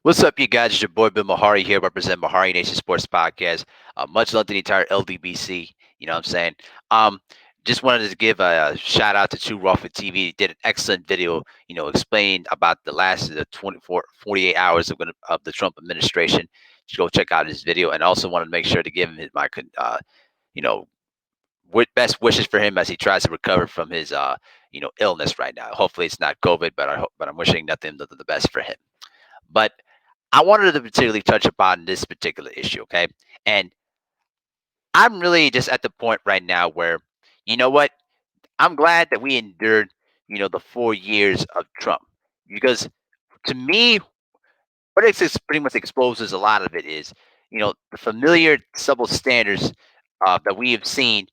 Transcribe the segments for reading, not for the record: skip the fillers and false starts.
What's up, you guys? It's your boy Bill Mahari here, represent Mahari Nation Sports Podcast. Much love to the entire LDBC. You know what I'm saying? Um, just wanted to give a shout out to True Rawford TV. He did an excellent video, explaining about the last 24, 48 hours of the Trump administration. Just go check out his video, and also wanted to make sure to give him you know, best wishes for him as he tries to recover from his, illness right now. Hopefully, it's not COVID, but I'm wishing nothing but the best for him. But I wanted to particularly touch upon this particular issue, okay? And I'm really just at the point right now where, you know what? I'm glad that we endured, the 4 years of Trump. Because to me, what pretty much exposes a lot of it is, the familiar double standards that we have seen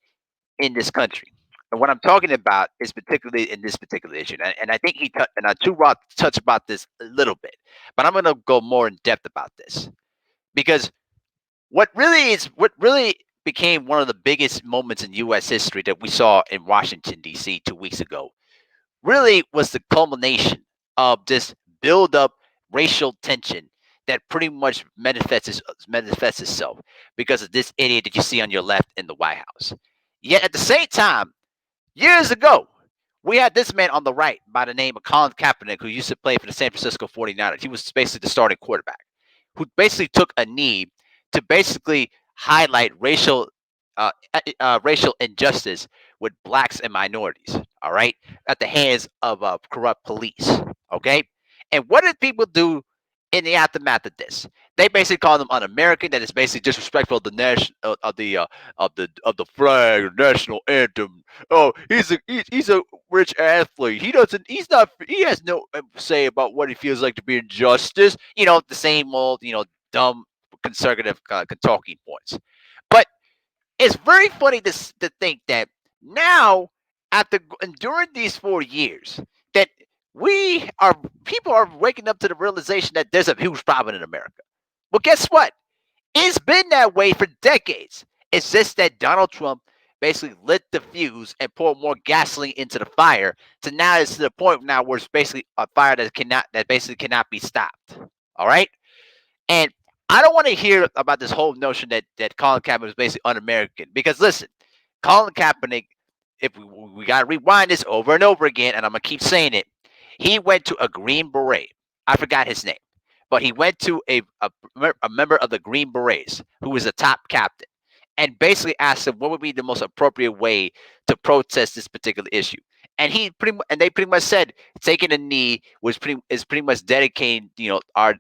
in this country. And what I'm talking about is particularly in this particular issue. And I think and Too Raw touched about this a little bit, but I'm going to go more in depth about this because what really became one of the biggest moments in U.S. history that we saw in Washington D.C. 2 weeks ago really was the culmination of this build up racial tension that pretty much manifests itself because of this idiot that you see on your left in the White House. Yet at the same time, years ago, we had this man on the right by the name of Colin Kaepernick, who used to play for the San Francisco 49ers. He was basically the starting quarterback, who basically took a knee to basically highlight racial injustice with blacks and minorities, all right, at the hands of corrupt police, okay? And what did people do in the aftermath of this? They basically call them un-American. That is basically disrespectful of the nation of the flag, national anthem. Oh, he's a rich athlete. He's not. He has no say about what he feels like to be injustice. The same old dumb conservative talking points. But it's very funny to think that now, after during these 4 years, that we are people are waking up to the realization that there's a huge problem in America. Well, guess what? It's been that way for decades. It's just that Donald Trump basically lit the fuse and poured more gasoline into the fire. To now it's to the point now where it's basically a fire that basically cannot be stopped. All right, and I don't want to hear about this whole notion that Colin Kaepernick is basically un-American because listen, Colin Kaepernick, if we got to rewind this over and over again, and I'm gonna keep saying it, he went to a Green Beret. I forgot his name, but he went to a member of the Green Berets who was a top captain, and basically asked him what would be the most appropriate way to protest this particular issue. And they pretty much said taking a knee is pretty much dedicating our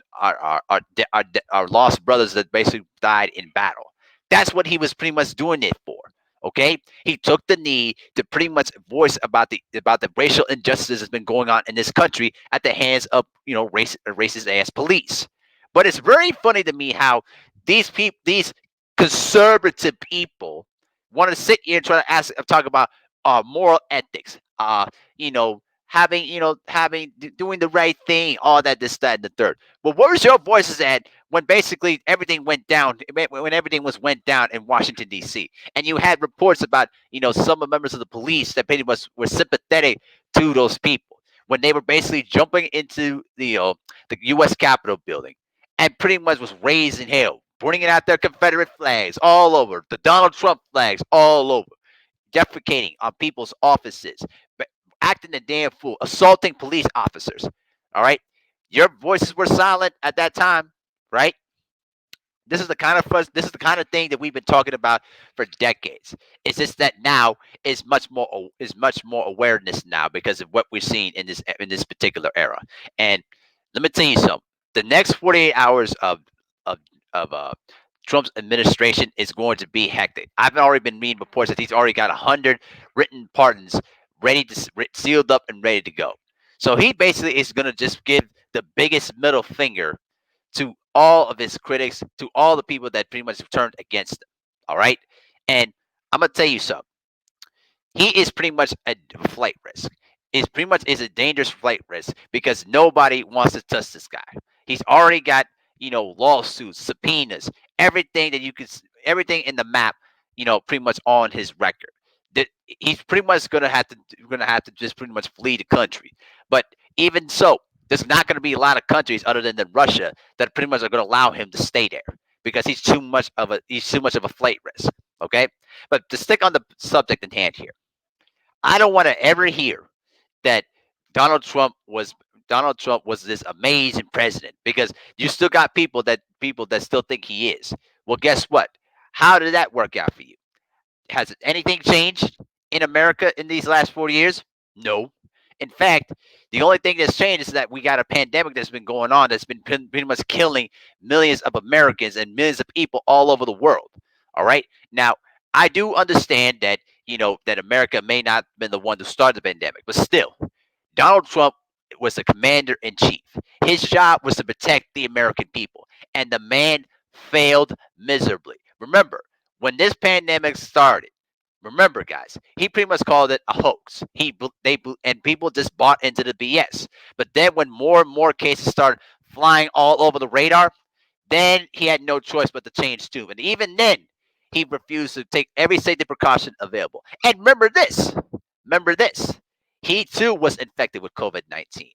lost brothers that basically died in battle. That's what he was pretty much doing it for. Okay, he took the knee to pretty much voice about the racial injustice that's been going on in this country at the hands of racist ass police. But it's very funny to me how these conservative people want to sit here and try to talk about moral ethics, doing the right thing, all that, this, that, and the third. But where was your voices at when basically everything went down, when everything went down in Washington D.C. and you had reports about some members of the police that pretty much were sympathetic to those people when they were basically jumping into the U.S. Capitol building and pretty much was raising hell, bringing out their Confederate flags all over, the Donald Trump flags all over, defecating on people's offices, acting a damn fool, assaulting police officers. All right, your voices were silent at that time, right? This is the kind of thing that we've been talking about for decades. It's just that now is much more awareness now because of what we're seeing in this particular era. And let me tell you something. The next 48 hours of of Trump's administration is going to be hectic. I've already been reading reports that he's already got 100 written pardons sealed up and ready to go. So he basically is going to just give the biggest middle finger to all of his critics, to all the people that pretty much turned against him. All right. And I'm going to tell you something. He is pretty much a flight risk. Is pretty much is a dangerous flight risk because nobody wants to touch this guy. He's already got lawsuits, subpoenas, everything that everything in the map, pretty much on his record. He's pretty much gonna have to just pretty much flee the country. But even so, There's not going to be a lot of countries other than Russia that pretty much are going to allow him to stay there because he's too much of a flight risk. Okay, but to stick on the subject in hand here, I don't want to ever hear that Donald Trump was Donald Trump was this amazing president because you still got people that still think he is. Well, guess what? How did that work out for you? Has anything changed in America in these last 40 years? No. In fact, the only thing that's changed is that we got a pandemic that's been going on that's been pretty much killing millions of Americans and millions of people all over the world. All right. Now, I do understand that, that America may not have been the one to start the pandemic, but still, Donald Trump was the commander in chief. His job was to protect the American people, and the man failed miserably. Remember, when this pandemic started, remember, guys, he pretty much called it a hoax. And people just bought into the BS. But then, when more and more cases started flying all over the radar, then he had no choice but to change tune. And even then, he refused to take every safety precaution available. And remember this, he too was infected with COVID-19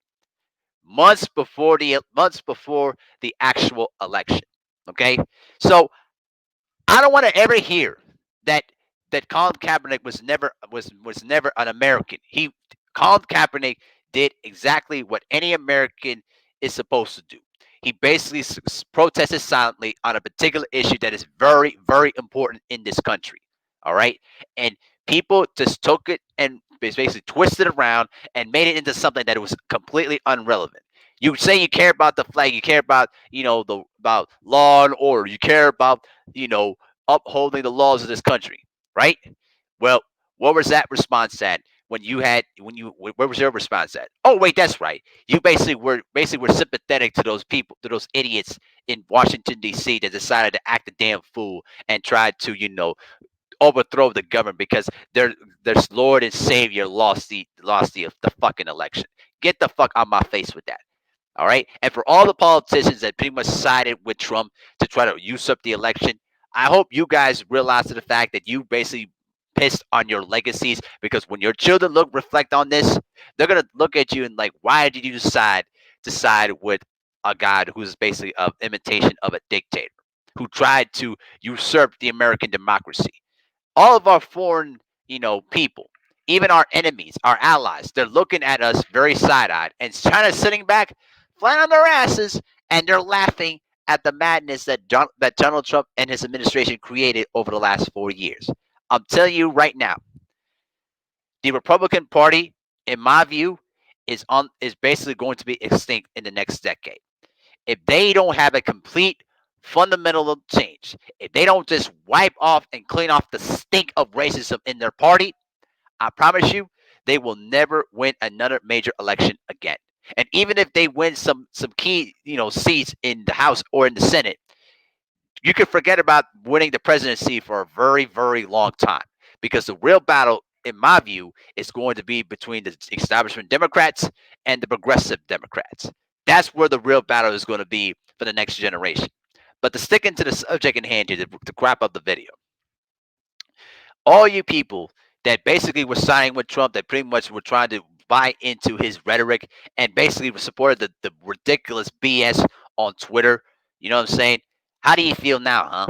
months before the actual election. Okay, so I don't want to ever hear that Colin Kaepernick was never an American. Colin Kaepernick did exactly what any American is supposed to do. He basically protested silently on a particular issue that is very, very important in this country. All right, and people just took it and basically twisted it around and made it into something that was completely irrelevant. You say you care about the flag, you care about about law and order, you care about you know upholding the laws of this country, right? Well, what was that response at where was your response at? Oh wait, that's right. You basically were sympathetic to those people, to those idiots in Washington D.C. that decided to act a damn fool and tried to overthrow the government because their Lord and Savior lost the fucking election. Get the fuck out my face with that. All right. And for all the politicians that pretty much sided with Trump to try to usurp the election, I hope you guys realize the fact that you basically pissed on your legacies because when your children reflect on this, they're gonna look at you and like, why did you decide with a guy who's basically an imitation of a dictator who tried to usurp the American democracy? All of our foreign, people, even our enemies, our allies, they're looking at us very side-eyed and kind of sitting back, flat on their asses, and they're laughing at the madness that Donald Trump and his administration created over the last 4 years. I'm telling you right now, the Republican Party, in my view, is basically going to be extinct in the next decade if they don't have a complete fundamental change, if they don't just wipe off and clean off the stink of racism in their party, I promise you, they will never win another major election again. And even if they win some key, seats in the House or in the Senate, you can forget about winning the presidency for a very, very long time. Because the real battle, in my view, is going to be between the establishment Democrats and the progressive Democrats. That's where the real battle is going to be for the next generation. But to stick into the subject in hand here, to wrap up the video, all you people that basically were siding with Trump, that pretty much were trying to buy into his rhetoric and basically supported the ridiculous BS on Twitter, you know what I'm saying? How do you feel now, huh?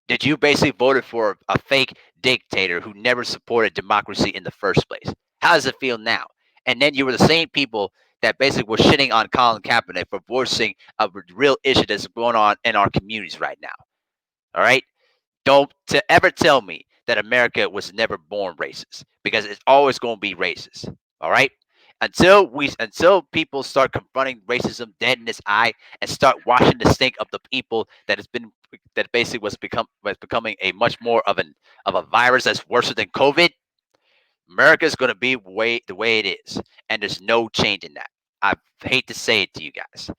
Did you basically voted for a fake dictator who never supported democracy in the first place? How does it feel now? And then you were the same people that basically were shitting on Colin Kaepernick for voicing a real issue that's going on in our communities right now. All right? Don't ever tell me that America was never born racist because it's always going to be racist. All right? Until people start confronting racism dead in its eye and start washing the stink of the people that basically was becoming a much more of a virus that's worse than COVID, America is going to be the way it is, and there's no change in that. I hate to say it to you guys.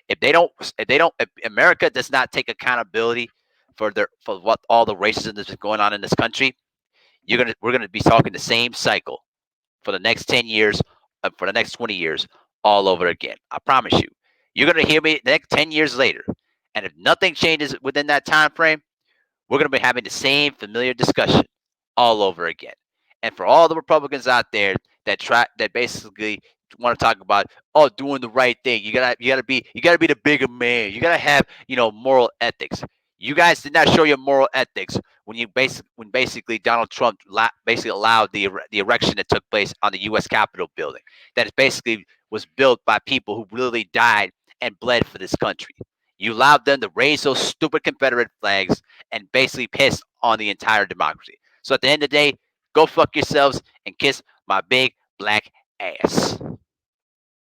If America does not take accountability for what all the racism that's been going on in this country, we're gonna be talking the same cycle for the next 10 years, for the next 20 years, all over again. I promise you. You're gonna hear me the next 10 years later, and if nothing changes within that time frame, we're going to be having the same familiar discussion all over again. And for all the Republicans out there that basically want to talk about, oh, doing the right thing. You gotta be the bigger man. You gotta have, moral ethics. You guys did not show your moral ethics when basically Donald Trump basically allowed the erection that took place on the U.S. Capitol building. That is basically was built by people who really died and bled for this country. You allowed them to raise those stupid Confederate flags and basically piss on the entire democracy. So at the end of the day, go fuck yourselves and kiss my big black ass.